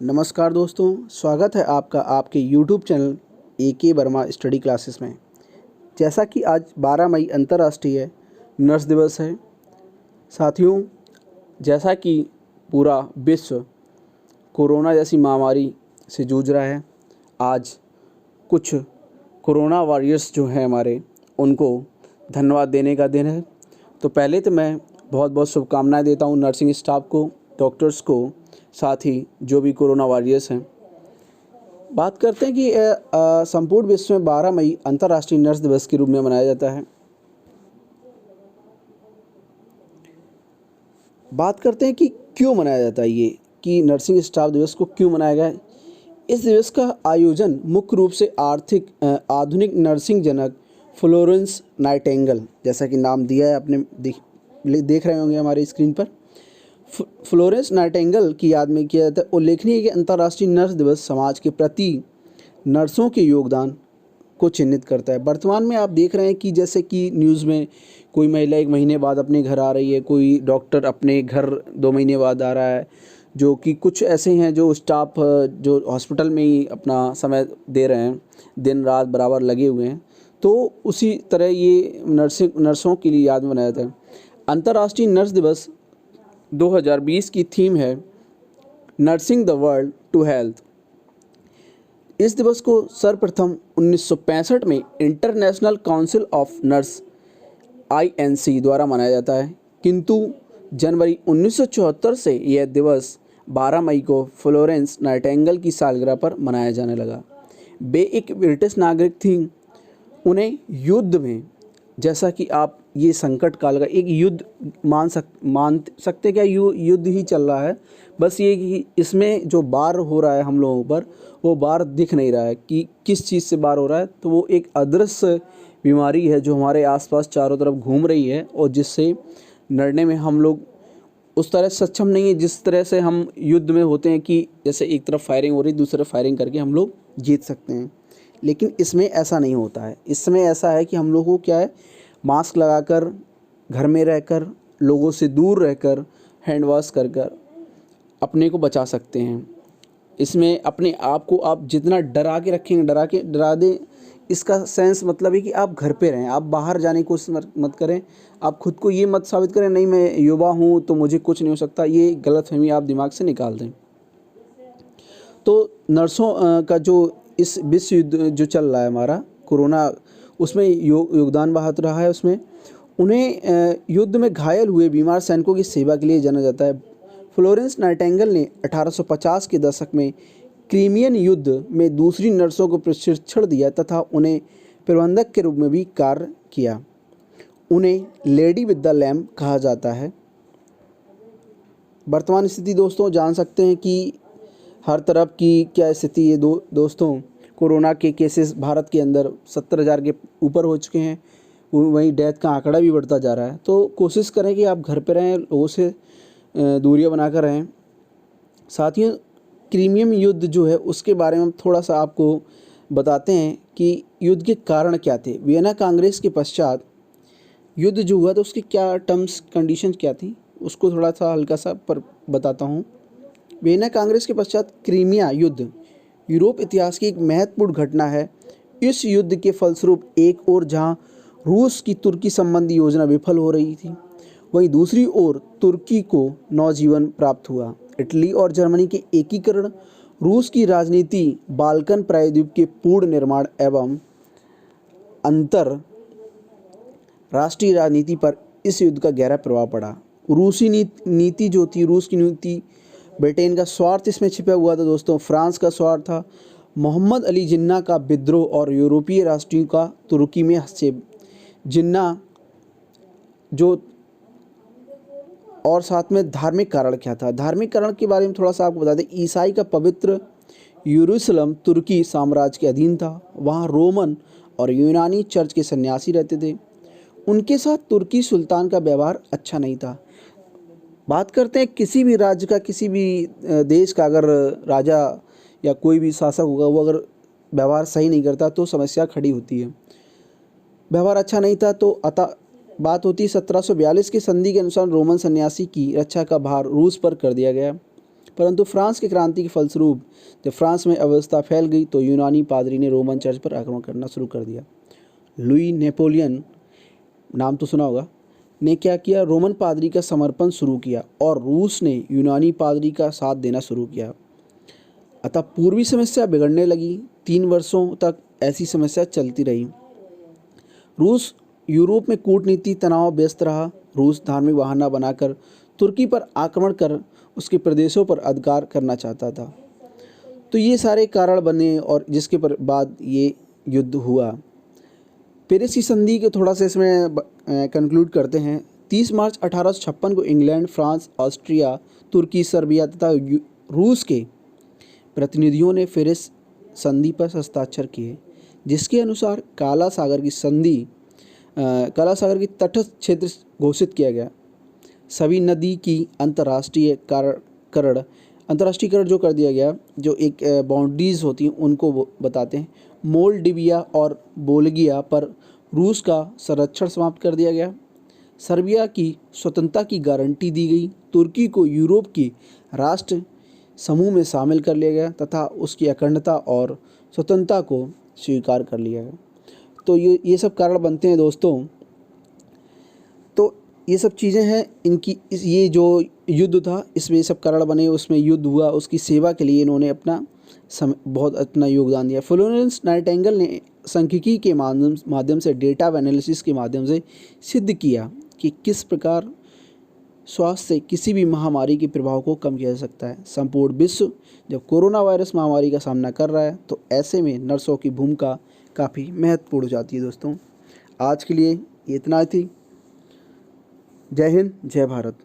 नमस्कार दोस्तों, स्वागत है आपका आपके YouTube channel AK Verma study classes में। जैसा कि आज 12 मई अंतर्राष्ट्रीय नर्स दिवस है। साथियों, जैसा कि पूरा विश्व कोरोना जैसी महामारी से जूझ रहा है, आज कुछ कोरोना वॉरियर्स जो हैं हमारे, उनको धन्यवाद देने का दिन है। तो पहले तो मैं बहुत बहुत शुभकामनाएं देता हूं नर्सिंग स्टाफ को, डॉक्टर्स को, साथ ही जो भी कोरोना वॉरियर्स हैं। बात करते हैं कि संपूर्ण विश्व में 12 मई अंतर्राष्ट्रीय नर्स दिवस के रूप में मनाया जाता है। बात करते हैं कि क्यों मनाया जाता है ये, कि नर्सिंग स्टाफ दिवस को क्यों मनाया गया है। इस दिवस का आयोजन मुख्य रूप से आधुनिक नर्सिंग जनक फ्लोरेंस नाइटिंगेल, जैसा कि नाम दिया है आपने देख रहे होंगे हमारी स्क्रीन पर, फ्लोरेंस नाइटिंगेल की याद में किया जाता है। उल्लेखनीय है कि अंतर्राष्ट्रीय नर्स दिवस समाज के प्रति नर्सों के योगदान को चिन्हित करता है। वर्तमान में आप देख रहे हैं कि जैसे कि न्यूज़ में कोई महिला 1 महीने बाद अपने घर आ रही है, कोई डॉक्टर अपने घर 2 महीने बाद आ रहा है, जो कि कुछ ऐसे हैं जो स्टाफ जो हॉस्पिटल में ही अपना समय दे रहे हैं, दिन रात बराबर लगे हुए हैं। तो उसी तरह ये नर्सों के लिए याद मनाया जाता है। अंतर्राष्ट्रीय नर्स दिवस 2020 की थीम है nursing the world to health. इस दिवस को सर्वप्रथम 1965 में International Council of Nurse INC द्वारा मनाया जाता है, किंतु जनवरी 1974 से यह दिवस 12 मई को फ्लोरेंस नाइटिंगेल की सालगिरह पर मनाया जाने लगा। वे एक ब्रिटिश नागरिक थीं। उन्हें युद्ध में, जैसा कि आप ये संकट काल का एक युद्ध मान सकते क्या, युद्ध ही चल रहा है, बस ये कि इसमें जो बार हो रहा है हम लोगों पर, वो बार दिख नहीं रहा है कि किस चीज़ से बार हो रहा है। तो वो एक अदृश्य बीमारी है जो हमारे आसपास चारों तरफ घूम रही है और जिससे लड़ने में हम लोग उस तरह सक्षम नहीं है जिस तरह से हम युद्ध में होते हैं कि जैसे एक तरफ फायरिंग हो रही है, दूसरी तरफ फायरिंग करके हम लोग जीत सकते हैं। लेकिन इसमें ऐसा नहीं होता है। इसमें ऐसा है कि हम लोगों को क्या है, मास्क लगाकर, घर में रहकर, लोगों से दूर रहकर, हैंड वॉश कर कर अपने को बचा सकते हैं। इसमें अपने आप को आप जितना डरा के रखेंगे, डरा दें, इसका सेंस मतलब है कि आप घर पे रहें, आप बाहर जाने की कोशिश मत करें। आप खुद को ये मत साबित करें नहीं मैं युवा हूँ तो मुझे कुछ नहीं हो सकता, ये गलतफहमी आप दिमाग से निकाल दें। तो नर्सों का जो इस विश्व युद्ध जो चल रहा है हमारा कोरोना, उसमें योगदान बहुत रहा है। उसमें उन्हें युद्ध में घायल हुए बीमार सैनिकों की सेवा के लिए जाना जाता है। फ्लोरेंस नाइटिंगेल ने 1850 के दशक में क्रीमियन युद्ध में दूसरी नर्सों को प्रशिक्षण दिया तथा उन्हें प्रबंधक के रूप में भी कार्य किया। उन्हें लेडी विद द लैम्प कहा जाता है। वर्तमान स्थिति दोस्तों जान सकते हैं कि हर तरफ की क्या स्थिति है। दोस्तों, कोरोना के केसेस भारत के अंदर 70,000 के ऊपर हो चुके हैं। वहीं डेथ का आंकड़ा भी बढ़ता जा रहा है। तो कोशिश करें कि आप घर पे रहें, लोगों से दूरियां बनाकर रहें। साथियों, क्रीमियन युद्ध जो है उसके बारे में थोड़ा सा आपको बताते हैं कि युद्ध के कारण क्या थे। वियना कांग्रेस के पश्चात युद्ध जो हुआ था उसकी क्या टर्म्स कंडीशंस क्या थी, उसको थोड़ा सा हल्का सा पर बताता हूँ। वियना कांग्रेस के पश्चात क्रीमिया युद्ध यूरोप इतिहास की एक महत्वपूर्ण घटना है। इस युद्ध के फलस्वरूप एक ओर जहां रूस की तुर्की संबंधी योजना विफल हो रही थी, वहीं दूसरी ओर तुर्की को नवजीवन प्राप्त हुआ। इटली और जर्मनी के एकीकरण, रूस की राजनीति, बाल्कन प्रायद्वीप के पूर्ण निर्माण एवं अंतर राष्ट्रीय राजनीति पर इस युद्ध का गहरा प्रभाव पड़ा। रूसी नीति जो थी, रूस की नीति, ब्रिटेन का स्वार्थ इसमें छिपा हुआ था दोस्तों, फ्रांस का स्वार्थ था, मोहम्मद अली जिन्ना का विद्रोह और यूरोपीय राष्ट्रों का तुर्की में हस्तक्षेप। जिन्ना जो, और साथ में धार्मिक कारण क्या था, धार्मिक कारण के बारे में थोड़ा सा आपको बता दें। ईसाई का पवित्र यरूशलेम तुर्की साम्राज्य के अधीन था। वहाँ रोमन और यूनानी चर्च के सन्यासी रहते थे। उनके साथ तुर्की सुल्तान का व्यवहार अच्छा नहीं था। बात करते हैं किसी भी राज्य का, किसी भी देश का अगर राजा या कोई भी शासक होगा, वो अगर व्यवहार सही नहीं करता तो समस्या खड़ी होती है। व्यवहार अच्छा नहीं था तो अतः बात होती 1742 की संधि के अनुसार रोमन सन्यासी की रक्षा का भार रूस पर कर दिया गया। परंतु फ्रांस की क्रांति के फलस्वरूप जब फ्रांस में अव्यवस्था फैल गई तो यूनानी पादरी ने रोमन चर्च पर आक्रमण करना शुरू कर दिया। लुई नेपोलियन, नाम तो सुना होगा, ने क्या किया, रोमन पादरी का समर्पण शुरू किया और रूस ने यूनानी पादरी का साथ देना शुरू किया। अतः पूर्वी समस्या बिगड़ने लगी। 3 वर्षों तक ऐसी समस्या चलती रही। रूस यूरोप में कूटनीति तनाव व्यस्त रहा। रूस धार्मिक बहाना बनाकर तुर्की पर आक्रमण कर उसके प्रदेशों पर अधिकार करना चाहता था। तो ये सारे कारण बने और जिसके पर बाद ये युद्ध हुआ। पेरिस की संधि को थोड़ा सा इसमें कंक्लूड करते हैं। 30 मार्च 1856 को इंग्लैंड, फ्रांस, ऑस्ट्रिया, तुर्की, सर्बिया तथा रूस के प्रतिनिधियों ने पेरिस संधि पर हस्ताक्षर किए, जिसके अनुसार काला सागर की तटस्थ क्षेत्र घोषित किया गया। सभी नदी की अंतर्राष्ट्रीयकरण जो कर दिया गया, जो एक बाउंड्रीज होती हैं उनको वो बताते हैं। मोल्डिविया और बोल्गिया पर रूस का संरक्षण समाप्त कर दिया गया। सर्बिया की स्वतंत्रता की गारंटी दी गई। तुर्की को यूरोप की राष्ट्र समूह में शामिल कर लिया गया तथा उसकी अखंडता और स्वतंत्रता को स्वीकार कर लिया गया। तो ये सब कारण बनते हैं दोस्तों। तो ये सब चीज़ें हैं ये जो युद्ध था इसमें ये सब कारण बने, उसमें युद्ध हुआ, उसकी सेवा के लिए इन्होंने बहुत अपना योगदान दिया। फ्लोरेंस नाइटिंगेल ने सांख्यिकी के माध्यम से डेटा एनालिसिस के माध्यम से सिद्ध किया कि किस प्रकार स्वास्थ्य से किसी भी महामारी के प्रभाव को कम किया जा सकता है। संपूर्ण विश्व जब कोरोना वायरस महामारी का सामना कर रहा है तो ऐसे में नर्सों की भूमिका काफ़ी महत्वपूर्ण हो जाती है। दोस्तों आज के लिए इतना ही थी। जय हिंद, जय भारत।